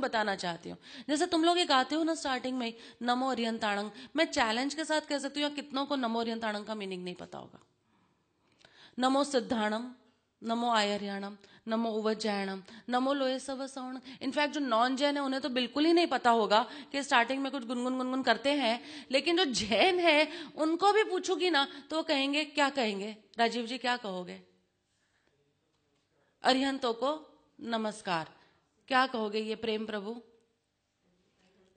मैं बताना चाहती हूँ। जैसे तुम लोग ये गाते हो ना स्टार्टिंग में, नमो अरिहंताणं, मैं चैलेंज के साथ कह सकती हूँ या कितनों को नमो अरिहंताणं का मीनिंग नहीं पता होगा। नमो सिद्धाणम, नमो आयर्याणम, नमो उवज्जायणम, नमो लोये सव सवर्ण। इनफैक्ट जो नॉन जैन है उन्हें तो बिल्कुल ही नहीं पता होगा कि स्टार्टिंग में कुछ गुनगुन गुनगुन करते हैं, लेकिन जो जैन है उनको भी पूछूंगी ना तो वो कहेंगे, क्या कहेंगे राजीव जी, क्या कहोगे? अरिहंतों को नमस्कार। क्या कहोगे ये प्रेम प्रभु?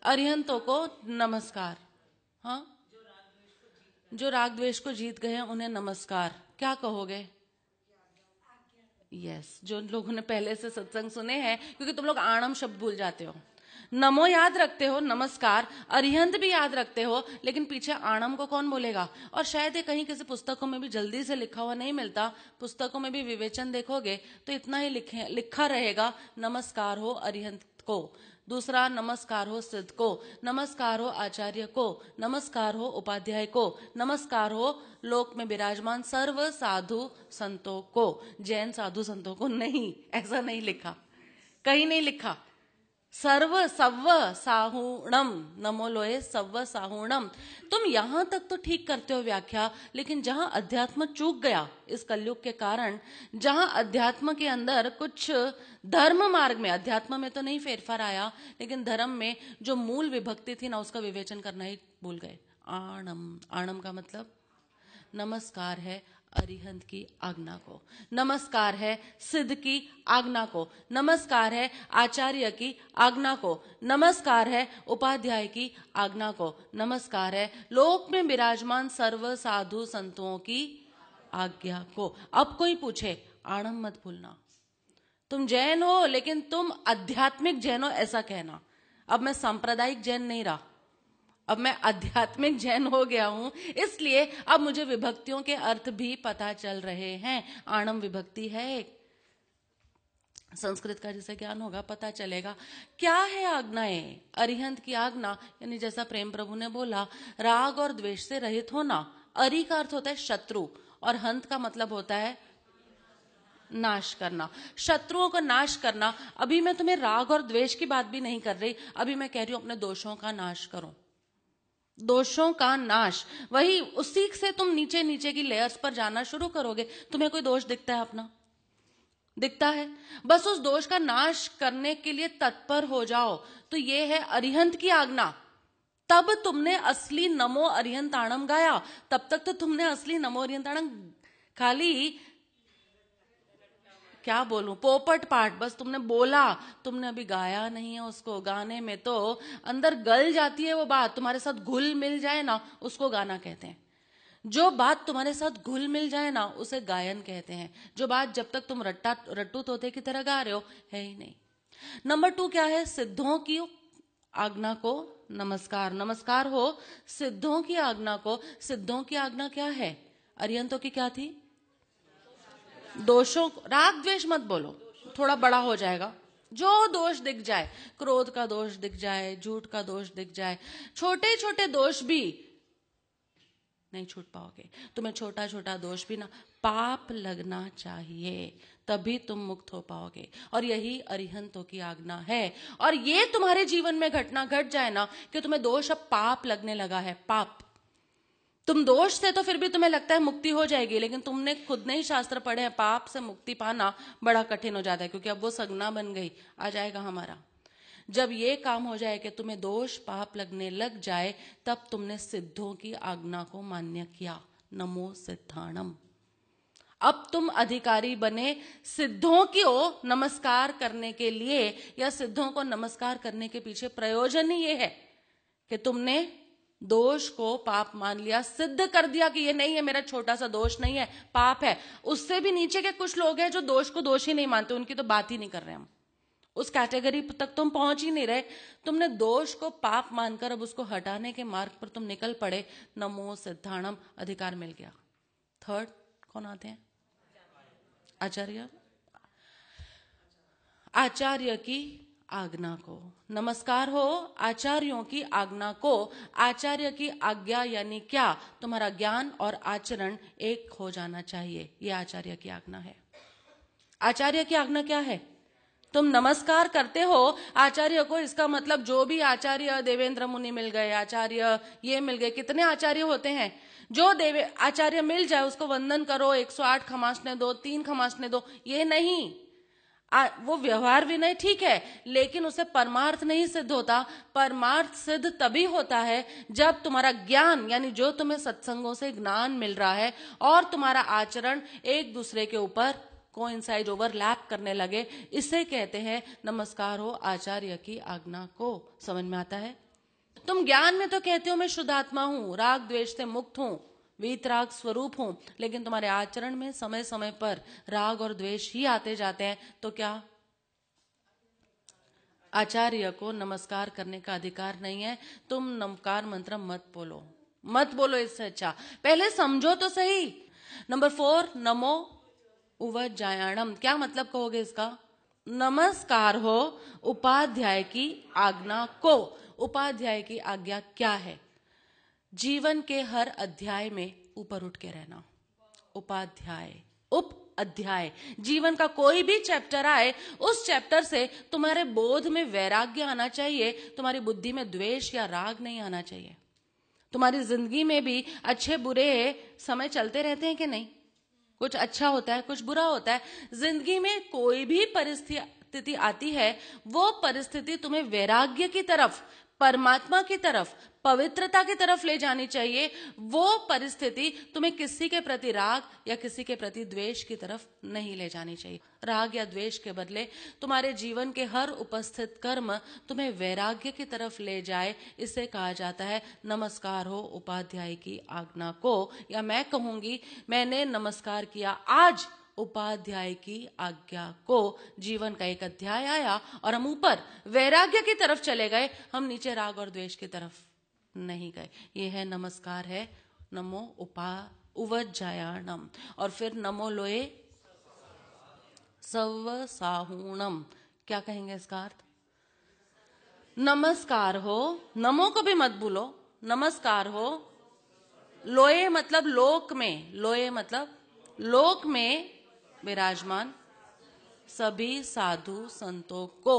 अरिहंतों को नमस्कार। हाँ, जो राग द्वेष को जीत गए हैं उन्हें नमस्कार। क्या कहोगे? यस, जो लोगों ने पहले से सत्संग सुने हैं, क्योंकि तुम लोग आणम शब्द भूल जाते हो। नमो याद रखते हो, नमस्कार, अरिहंत भी याद रखते हो, लेकिन पीछे आणम को कौन बोलेगा? और शायद ये कहीं किसी पुस्तकों में भी जल्दी से लिखा हुआ नहीं मिलता। पुस्तकों में भी विवेचन देखोगे तो इतना ही लिखा रहेगा, नमस्कार हो अरिहंत को, दूसरा नमस्कार हो सिद्ध को, नमस्कार हो आचार्य को, नमस्कार हो उपाध्याय को, नमस्कार हो लोक में विराजमान सर्व साधु संतों को। जैन साधु संतों को नहीं, ऐसा नहीं लिखा, कहीं नहीं लिखा। सर्व सव्व साहुणम, नमो लोए सव्व साहुणम। तुम यहां तक तो ठीक करते हो व्याख्या, लेकिन जहां अध्यात्म चूक गया इस कलयुग के कारण, जहां अध्यात्म के अंदर कुछ धर्म मार्ग में, अध्यात्म में तो नहीं फेरफार आया, लेकिन धर्म में जो मूल विभक्ति थी ना उसका विवेचन करना ही भूल गए। आणम, आणम का मतलब नमस्कार है अरिहंत की आज्ञा को, नमस्कार है सिद्ध की आज्ञा को, नमस्कार है आचार्य की आज्ञा को, नमस्कार है उपाध्याय की आज्ञा को, नमस्कार है लोक में विराजमान सर्व साधु संतों की आज्ञा को। अब कोई पूछे, आणम मत भूलना। तुम जैन हो लेकिन तुम आध्यात्मिक जैन हो ऐसा कहना। अब मैं सांप्रदायिक जैन नहीं रहा, अब मैं आध्यात्मिक जैन हो गया हूं, इसलिए अब मुझे विभक्तियों के अर्थ भी पता चल रहे हैं। आणम विभक्ति है एक, संस्कृत का जिसे ज्ञान होगा पता चलेगा। क्या है आज्ञाएं? अरिहंत की आज्ञा यानी जैसा प्रेम प्रभु ने बोला, राग और द्वेष से रहित होना। अरि का अर्थ होता है शत्रु और हंत का मतलब होता है नाश करना, शत्रुओं का नाश करना। अभी मैं तुम्हें राग और द्वेष की बात भी नहीं कर रही, अभी मैं कह रही हूं अपने दोषों का नाश करो, दोषों का नाश। वही उसी से तुम नीचे नीचे की लेयर्स पर जाना शुरू करोगे। तुम्हें कोई दोष दिखता है अपना? दिखता है? बस उस दोष का नाश करने के लिए तत्पर हो जाओ। तो ये है अरिहंत की आज्ञा। तब तुमने असली नमो अरिहंताणम गाया। तब तक तो तुमने असली नमो अरिहंताणम खाली क्या बोलूं, पोपट पाठ बस तुमने बोला, तुमने अभी गाया नहीं है उसको। गाने में तो अंदर गल जाती है वो बात, तुम्हारे साथ घुल मिल जाए ना उसको गाना कहते हैं। जो बात तुम्हारे साथ घुल मिल जाए ना उसे गायन कहते हैं। जो बात जब तक तुम रट्टू तोते की तरह गा रहे हो है ही नहीं। नंबर 2 क्या है? सिद्धों की आज्ञा को नमस्कार। नमस्कार हो सिद्धों की आज्ञा को। सिद्धों की आज्ञा क्या है? अरिहंतों की क्या थी? दोषों, राग द्वेष मत बोलो, थोड़ा बड़ा हो जाएगा। जो दोष दिख जाए, क्रोध का दोष दिख जाए, झूठ का दोष दिख जाए, छोटे छोटे दोष भी नहीं छूट पाओगे। तुम्हें छोटा छोटा दोष भी ना पाप लगना चाहिए, तभी तुम मुक्त हो पाओगे। और यही अरिहंतों की आज्ञा है। और ये तुम्हारे जीवन में घटना घट जाए ना कि तुम्हें दोष अब पाप लगने लगा है, पाप। तुम दोष से तो फिर भी तुम्हें लगता है मुक्ति हो जाएगी, लेकिन तुमने खुद ने ही शास्त्र पढ़े हैं, पाप से मुक्ति पाना बड़ा कठिन हो जाता है, क्योंकि अब वो संज्ञा बन गई। आ जाएगा हमारा। जब ये काम हो जाए कि तुम्हें दोष पाप लगने लग जाए, तब तुमने सिद्धों की आज्ञा को मान्य किया। नमो सिद्धाणम। अब तुम अधिकारी बने सिद्धों की ओर नमस्कार करने के लिए, या सिद्धों को नमस्कार करने के पीछे प्रयोजन ही ये है कि तुमने दोष को पाप मान लिया, सिद्ध कर दिया कि ये नहीं है, मेरा छोटा सा दोष नहीं है, पाप है। उससे भी नीचे के कुछ लोग हैं जो दोष को दोष ही नहीं मानते, उनकी तो बात ही नहीं कर रहे हम। उस कैटेगरी तक तुम पहुंच ही नहीं रहे। तुमने दोष को पाप मानकर अब उसको हटाने के मार्ग पर तुम निकल पड़े। नमो सिद्धाणम, अधिकार मिल गया। थर्ड कौन आते हैं? आचार्य। आचार्य की आज्ञा को नमस्कार हो, आचार्यों की आज्ञा को। आचार्य की आज्ञा यानी क्या? तुम्हारा ज्ञान और आचरण एक हो जाना चाहिए, यह आचार्य की आज्ञा है। आचार्य की आज्ञा क्या है? तुम नमस्कार करते हो आचार्य को, इसका मतलब जो भी आचार्य देवेंद्र मुनि मिल गए, आचार्य ये मिल गए, कितने आचार्य होते हैं, जो आचार्य मिल जाए उसको वंदन करो, 108 खमासने दो, 3 खमासने दो, ये नहीं। वो व्यवहार विनय ठीक है, लेकिन उसे परमार्थ नहीं सिद्ध होता। परमार्थ सिद्ध तभी होता है जब तुम्हारा ज्ञान, यानी जो तुम्हें सत्संगों से ज्ञान मिल रहा है और तुम्हारा आचरण एक दूसरे के ऊपर कोइंसाइड, ओवरलैप करने लगे। इसे कहते हैं नमस्कार हो आचार्य की आज्ञा को। समझ में आता है? तुम ज्ञान में तो कहते हो मैं शुद्ध आत्मा हूं, राग द्वेष से मुक्त हूं, वीतराग स्वरूप हूं, लेकिन तुम्हारे आचरण में समय समय पर राग और द्वेष ही आते जाते हैं। तो क्या आचार्य को नमस्कार करने का अधिकार नहीं है? तुम नमस्कार मंत्र मत बोलो, मत बोलो। इससे अच्छा पहले समझो तो सही। नंबर 4, नमो उवज्जायाणम। क्या मतलब कहोगे इसका? नमस्कार हो उपाध्याय की आज्ञा को। उपाध्याय की आज्ञा क्या है? जीवन के हर अध्याय में ऊपर उठ के रहना। उपाध्याय, उप अध्याय, जीवन का कोई भी चैप्टर आए, उस चैप्टर से तुम्हारे बोध में वैराग्य आना चाहिए, तुम्हारी बुद्धि में द्वेष या राग नहीं आना चाहिए। तुम्हारी जिंदगी में भी अच्छे बुरे समय चलते रहते हैं कि नहीं? कुछ अच्छा होता है, कुछ बुरा होता है। जिंदगी में कोई भी परिस्थिति आती है, वो परिस्थिति तुम्हें वैराग्य की तरफ, परमात्मा की तरफ, पवित्रता की तरफ ले जानी चाहिए। वो परिस्थिति तुम्हें किसी के प्रति राग या किसी के प्रति द्वेष की तरफ नहीं ले जानी चाहिए। राग या द्वेष के बदले तुम्हारे जीवन के हर उपस्थित कर्म तुम्हें वैराग्य की तरफ ले जाए। इसे कहा जाता है नमस्कार हो उपाध्याय की आज्ञा को। या मैं कहूंगी, मैंने नमस्कार किया आज उपाध्याय की आज्ञा को। जीवन का एक अध्याय आया और हम ऊपर वैराग्य की तरफ चले गए, हम नीचे राग और द्वेष की तरफ नहीं गए। ये है नमस्कार, है नमो उवज्जायाणम। और फिर नमो लोए सव साहूणम। क्या कहेंगे इसका अर्थ? नमस्कार हो, नमो को भी मत भूलो, नमस्कार हो। लोए मतलब लोक में, लोए मतलब लोक में विराजमान सभी साधु संतों को,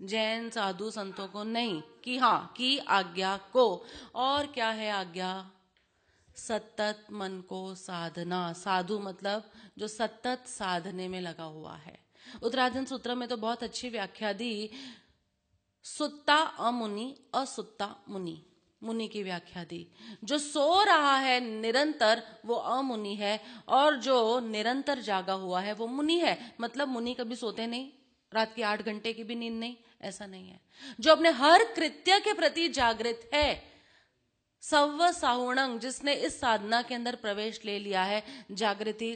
जैन साधु संतों को नहीं, कि हाँ की आज्ञा को। और क्या है आज्ञा? सतत मन को साधना। साधु मतलब जो सतत साधने में लगा हुआ है। उत्तराधन सूत्र में तो बहुत अच्छी व्याख्या दी। सुत्ता अमुनि, असुत्ता मुनि, मुनि की व्याख्या दी। जो सो रहा है निरंतर वो अमुनि है, और जो निरंतर जागा हुआ है वो मुनि है। मतलब मुनि कभी सोते नहीं, रात की 8 घंटे की भी नींद नहीं, ऐसा नहीं है। जो अपने हर कृत्य के प्रति जागृत है, सव साहुणंग, जिसने इस साधना के अंदर प्रवेश ले लिया है, जागृति